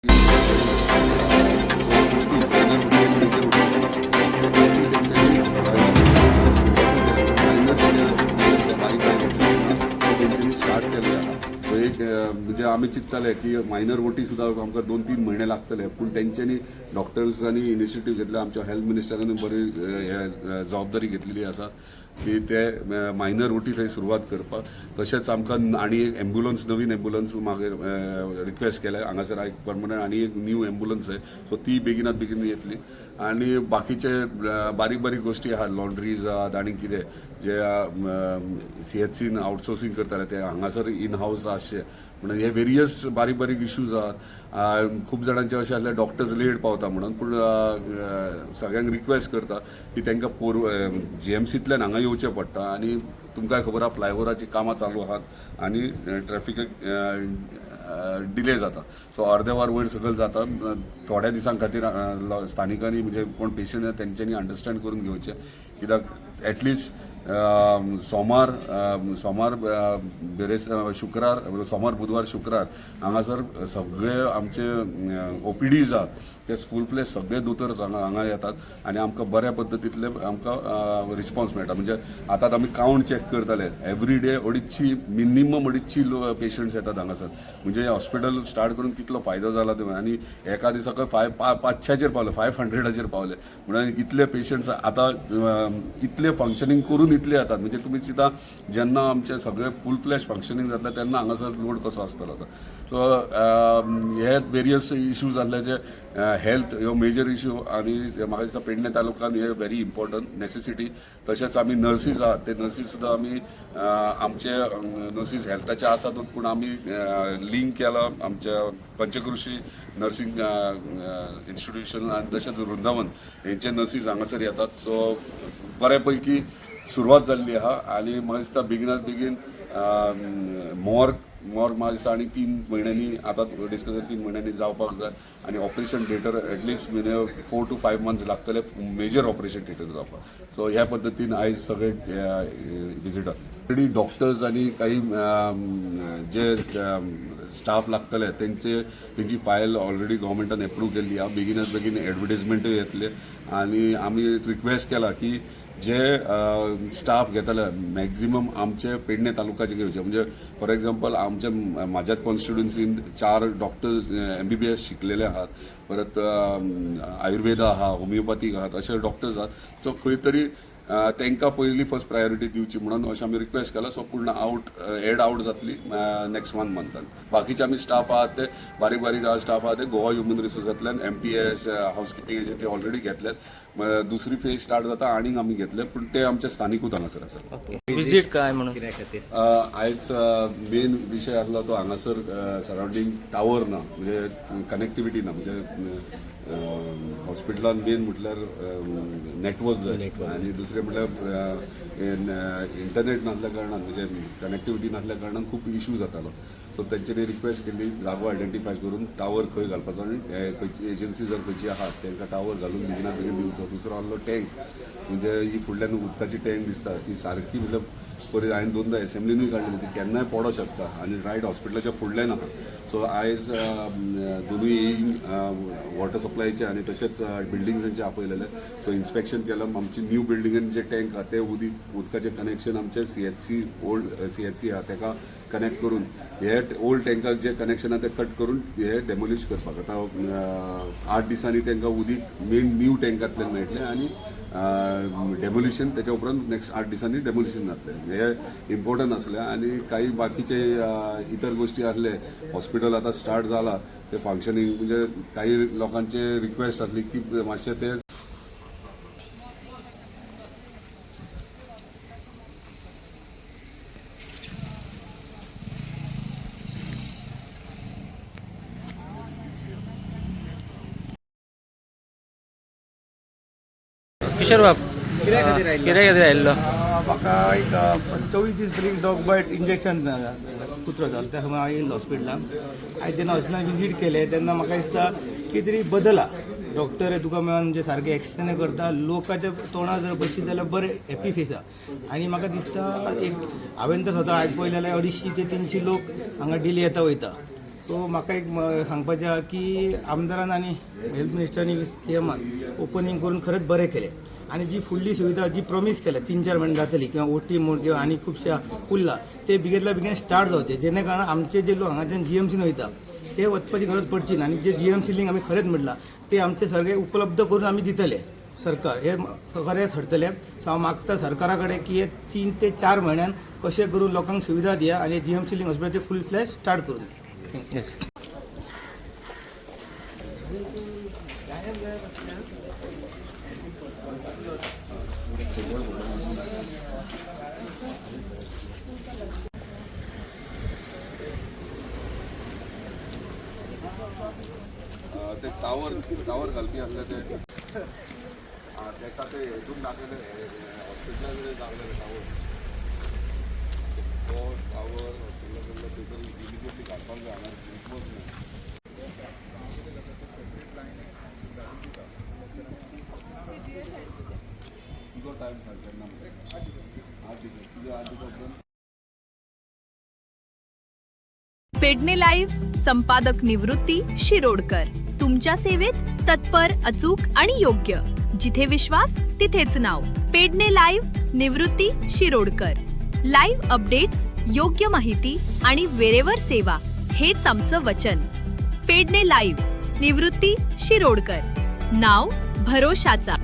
Start केले एक म्हणजे आम्ही चिंतताले की मायनर ओटी सुद्धा आमकां 2-3 महिने लागतले, पण तेंच्यांनी डॉक्टर्सांनी इनिशिएटीव घेतला. आमच्या हेल्थ मिनिस्टरांनी बरी जबाबदारी घेतलेली आसा की ते मायनर ओटी थंय सुरवात करपाक. तशेंच आमकां आनी एक एम्ब्युलन्स, नवीन एम्ब्युलन्स मागीर रिक्वेस्ट केल्या. हांगासर एक परमनंट आनी एक न्यू एम्ब्युलन्स आहे, सो ती बेगिनात बेगीन येतली. आणि बाकीचे बारीक बारीक गोष्टी आहात, लॉन्ड्रीज आहात आनी कितें जे CHCन आउटसोर्सिंग करताले ते हांगासर इन हाऊस आसचे. म्हणून हे वेरियस बारीक बारीक इश्यूज आहात. खूप जाणांचे अशें आसले डॉक्टर्स लेट पावता म्हणून, पूण सगळ्यांक रिक्वेस्ट करता की तांकां GMCंतल्यान हांगा येवचें पडटा. आनी तुमकां खबर आहा फ्लायओव्हराची कामां चालू आहात आनी ट्रॅफिकाक डिले जाता. सो अर्दे वर वयर सकयल जाता. थोड्या दिसां खातीर स्थानिकांनी म्हणजे कोण पेशंट आसा तेंच्यांनी अंडरस्टँड करून घेवचें, कित्याक एटलिस्ट सोमार बेरेस शुक्रार, सोमार बुधवार शुक्रार हांगासर सगळे आमचे OPDs आहात ते फूल फ्लेज सगळे दोतोर्स हांगा येतात आनी आमकां बऱ्या पद्दतींतले आमकां रिस्पॉन्स मेळटा. म्हणजे आतां आमी कावंट चॅक करताले, एवरी डे मिनिमम 250 पेशंट्स येतात हांगासर. म्हणजे हॉस्पिटल स्टार्ट करून कितलो फायदो जाला ते. आनी एका दिसाक 500चेर पावले, 500चेर पावले. म्हणून इतले पेशंट्स आतां इतले फंक्शनींग करून इतले येतात. म्हणजे तुमी चिंता जेन्ना आमचे सगळे फूल फ्लॅश फंक्शनींग जातले तेन्ना हांगासर लोड कसो आसतलो. सो हे वेरियस इश्यूज जाल्ले जे हेल्थ ह्यो मेजर इश्यू. आनी म्हाका दिसता पेडणे तालुक्यात हे व्हेरी इम्पॉर्टंट नेसेसिटी. तशेंच आमी नर्सीज आहात, ते नर्सीज सुद्दां आमी आमचे नर्सीज हेल्थाचे आसातूच, पूण आमी लिंक केला आमच्या पंचकृषी नर्सिंग इन्स्टिट्यूशन आनी तशेंच वृंदावन हेंचे नर्सीज हांगासर येतात. सो बऱ्यापैकी सुरवात जाल्ली आहा. आनी म्हाका दिसता बेगिनात बेगीन मोर म्हाका दिसता आनी 3 महिन्यांनी आतां डिस्कशन 3 महिन्यांनी जावपाक जाय. आनी operation theatre at least 4 to 5 months लागतले मेजर ऑपरेशन थिएटर जावपाक. सो ह्या पद्दतीन आयज सगळे विजिटर ऑलरेडी डॉक्टर्स आनी काही जे स्टाफ लागतले तेंची फायल ऑलरेडी गव्हर्मेंटान एप्रूव्ह केल्ली आहा. बेगिनात बेगीन एडवर्टिजमेंटूय येतले. आनी आमी रिक्वेस्ट केला की जे स्टाफ घेतले मॅक्झिमम आमचे पेडणे तालुक्याचे घेवचे. म्हणजे फॉर एक्झाम्पल म्हाज्याच कॉन्स्टिट्युएन्सीन 4 डॉक्टर्स MBBS शिकलेले आहात, परत आयुर्वेदा आहा, होमिओपॅथीक आहात, असे डॉक्टर्स आहात. सो खंय तरी तांकां पयली फर्स्ट प्रायोरिटी दिवची म्हणून अशें आमी रिक्वेस्ट केला. सो पूर्ण एड आउट जातली नेक्स्ट 1 month. बाकीचे आमी स्टाफ आहात ते बारीक बारीक स्टाफ आहात ते गोवा ह्युमन रिसोर्सांतल्यान MPS हाऊसकीपिंगाचे ते ऑलरेडी घेतल्यात. दुसरी फेज स्टार्ट जाता आनीक आमी घेतले, पण ते आमचे स्थानिकूच हांगासर आसा. विजीट काय म्हणून आयज मेन विशय आसलो तो हांगासर सरावंडींग टावर ना, म्हणजे कनेक्टिविटी ना. म्हणजे हॉस्पिटलान मेन म्हटल्यार नेटवर्क जाय आनी दुसरें म्हटल्यार इंटरनेट नासल्या कारणान, म्हणजे कनेक्टिविटी नासल्या कारणान खूब इश्यू जातालो. सो तेंच्यांनी रिक्वेस्ट केली जागो आयडेंटिफाय करून टावर खंय घालपाचो आनी खंयची एजन्सी जर खंयची आहात तांकां टावर घालून बेगिनात बेगीन दिवचो. दुसरो आसलो टँक, म्हणजे ही फुडल्यान उदकाची टँक दिसता ती सारकी, म्हणजे पयलीं हांवें 2दा एसेंब्लीनूय काडली, ती केन्नाय पडो शकता आनी रायट हॉस्पिटलाच्या फुडल्यान आहा. सो आयज दोनूय वॉटर सप्लायचे आनी तशेंच बिल्डिंग्सांचे आपयलेले. सो इन्स्पेक्शन केलं. आमची न्यू बिल्डिंगेन जे टँक आहा ते उदकाचें कनेक्शन आमचे ओल्ड CHC आहा तेका कनेक्ट करून हे ओल्ड टँकाक जे कनेक्शन आहा ते कट करून हे डेमोलिश करपाक. आतां 8 दिसांनी तांकां उदीक मेन न्यू टँकांतल्यान मेळटलें आनी डेमोलिशन त्याच्या उपरांत नेक्स्ट 8 दिसांनी डेमोलिशन जातलें. हे इम्पॉर्टंट आसलें. आनी काही बाकीचे इतर गोष्टी आसले. हॉस्पिटल आता स्टार्ट जाला ते फंक्शनींग, म्हणजे काही लोकांचे रिक्वेस्ट आसली की मातशें ते किशोर बाब कित्याक खातीर आयिल्लो? म्हाका एक 24 दीस ब्रीक डॉग बायट इंजेक्शन कुत्रो जालो, त्या खातीर हांव येयल्लो हॉस्पिटलान. हांवें जेन्ना हॉस्पिटलान विजीट केलें तेन्ना म्हाका दिसता कितें तरी बदल आहा. डॉक्टर तुका मेळोन म्हणजे सारकें एक्सप्लेन करता, लोकांच्या तोंडार जर बशीत जाल्यार बरें हॅप्पी फेस आहा. आनी म्हाका दिसता एक हांवें तर स्वता आयज पळयलें जाल्यार 250 ते 300 लोक हांगा डेली येता वयता. सो सो म्हाका एक सांगपाचें आहा की आमदारान आनी हेल्थ मिनिस्टरांनी सीएमान ओपनिंग करून खरेंच बरें केलें आणि जी फुडली सुविधा जी प्रॉमिस केल्या 3-4 महिने जातली किंवा ओटी म्हूण किंवा आनी खुबशा उरला ते बेगीतल्या बेगीन स्टार्ट जावचे जेणे कारण आमचे जे लोक हांगाच्यान जीएमसीन वयता ते वचपाची गरज पडची ना आणि जे जीएमसी लिंक आमी खरेंच म्हटलां ते आमचे सगळे उपलब्ध करून आमी दितले सरकार हे खरेंच हरतले सो हांव मागता सरकारा कडेन की हे 3 ते 4 म्हयन्यान कशें करून लोकांक सुविधा दिया आनी जीएमसी लिंक हॉस्पिटलाचे फूल फ्लॅश स्टार्ट करून दिया येस ते टावर घालपी आसले ते तेका ते हेतून दाखयले हॉस्पिटलाक दाखयले टावर तो टावर हॉस्पिटलाक थंयसर इमिजिएटली काडपाक जाय हांगा तुजो टायम सांग केन्ना पेडणे लाईव्ह संपादक निवृत्ती शिरोडकर तुमच्या सेवेत तत्पर अचूक आणि योग्य जिथे विश्वास तिथेच नाव पेडणे लाईव्ह निवृत्ती शिरोडकर लाईव्ह अपडेट्स योग्य माहिती आणि वेळेवर सेवा हेच आमचं वचन पेडणे लाईव्ह निवृत्ती शिरोडकर नाव भरोशाचा